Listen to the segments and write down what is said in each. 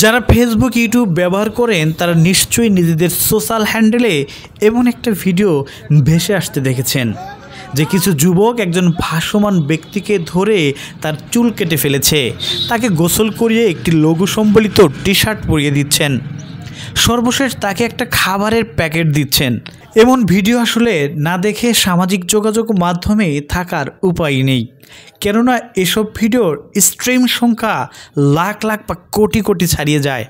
যারা Facebook YouTube ব্যবহার করেন তারা নিশ্চয়ই নিজেদের সোশ্যাল হ্যান্ডেলে এমন একটা ভিডিও ভেসে আসতে দেখেছেন যে কিছু যুবক একজন ভাসমান ব্যক্তিকে ধরে তার চুল কেটে ফেলেছে, তাকে গোসল করিয়ে একটি লঘু সম্বলিত টি শার্ট পরিয়ে দিচ্ছেন, সর্বশেষ তাকে একটা খাবারের প্যাকেট দিচ্ছেন। এমন ভিডিও আসলে না দেখে সামাজিক যোগাযোগ মাধ্যমে থাকার উপায় নেই, কেননা এসব ভিডিওর স্ট্রিম সংখ্যা লাখ লাখ বা কোটি কোটি ছাড়িয়ে যায়।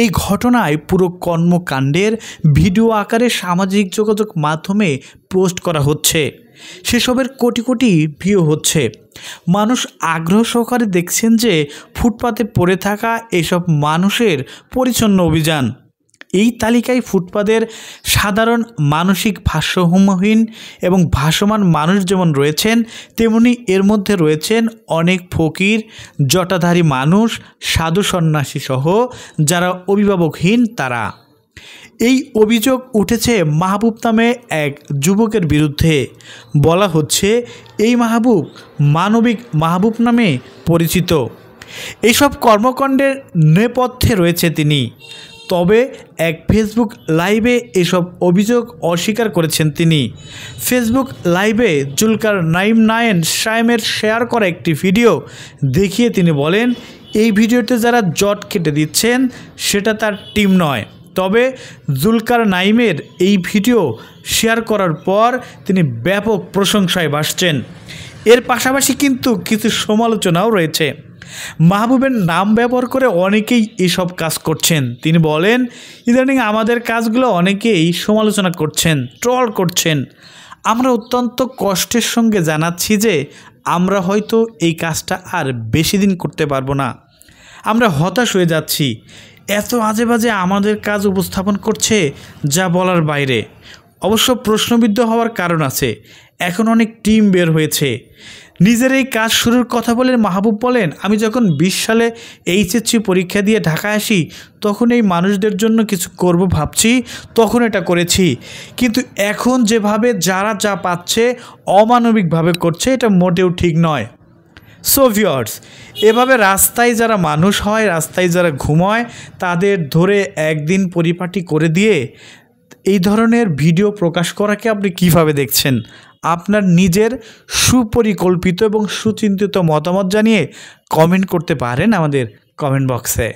এই ঘটনায় পুরো কর্মকাণ্ডের ভিডিও আকারে সামাজিক যোগাযোগ মাধ্যমে পোস্ট করা হচ্ছে, সেসবের কোটি কোটি ভিউ হচ্ছে। মানুষ আগ্রহ সহকারে দেখছেন যে ফুটপাতে পড়ে থাকা এসব মানুষের পরিচ্ছন্ন অভিযান। এই তালিকায় ফুটপাতের সাধারণ মানসিক ভারসাম্যহীন এবং ভাসমান মানুষ যেমন রয়েছেন, তেমনি এর মধ্যে রয়েছেন অনেক ফকির, জটাধারী মানুষ, সাধু সন্ন্যাসী সহ যারা অভিভাবকহীন তারা। এই অভিযোগ উঠেছে মাহবুব নামে এক যুবকের বিরুদ্ধে। বলা হচ্ছে এই মাহবুব মানবিক মাহবুব নামে পরিচিত। এইসব কর্মকাণ্ডের নেপথ্যে রয়েছে তিনি। তবে এক ফেসবুক লাইভে এসব অভিযোগ অস্বীকার করেছেন তিনি। ফেসবুক লাইভে জুলকারনাইন সায়েমের শেয়ার করা একটি ভিডিও দেখিয়ে তিনি বলেন, এই ভিডিওতে যারা জট কেটে দিচ্ছেন সেটা তার টিম নয়। তবে জুলকারনাইনের এই ভিডিও শেয়ার করার পর তিনি ব্যাপক প্রশংসায় ভাসছেন। এর পাশাপাশি কিন্তু কিছু সমালোচনাও রয়েছে। মাহবুবের নাম ব্যবহার করে অনেকেই এসব কাজ করছেন। তিনি বলেন, ইদানিং আমাদের কাজগুলো অনেকেই সমালোচনা করছেন, ট্রল করছেন। আমরা অত্যন্ত কষ্টের সঙ্গে জানাচ্ছি যে আমরা হয়তো এই কাজটা আর বেশি দিন করতে পারবো না। আমরা হতাশ হয়ে যাচ্ছি। এত আজে বাজে আমাদের কাজ উপস্থাপন করছে যা বলার বাইরে। অবশ্য প্রশ্নবিদ্ধ হওয়ার কারণ আছে, এখন অনেক টিম বের হয়েছে। নিজের এই কাজ শুরুর কথা বলে মাহবুব বলেন, আমি যখন 20 সালে এইচএসসি পরীক্ষা দিয়ে ঢাকায় আসি তখন এই মানুষদের জন্য কিছু করব ভাবছি, তখন এটা করেছি। কিন্তু এখন যেভাবে যারা যা পাচ্ছে অমানবিকভাবে করছে, এটা মোটেও ঠিক নয়। সো ভিউয়ার্স, এভাবে রাস্তায় যারা মানুষ হয়, রাস্তায় যারা ঘুমায়, তাদের ধরে একদিন পরিপাটি করে দিয়ে এই ধরনের ভিডিও প্রকাশ করাকে আপনি কিভাবে দেখছেন? আপনার নিজের সুপরিকল্পিত এবং সুচিন্তিত মতামত জানিয়ে কমেন্ট করতে পারেন আমাদের কমেন্ট বক্সে।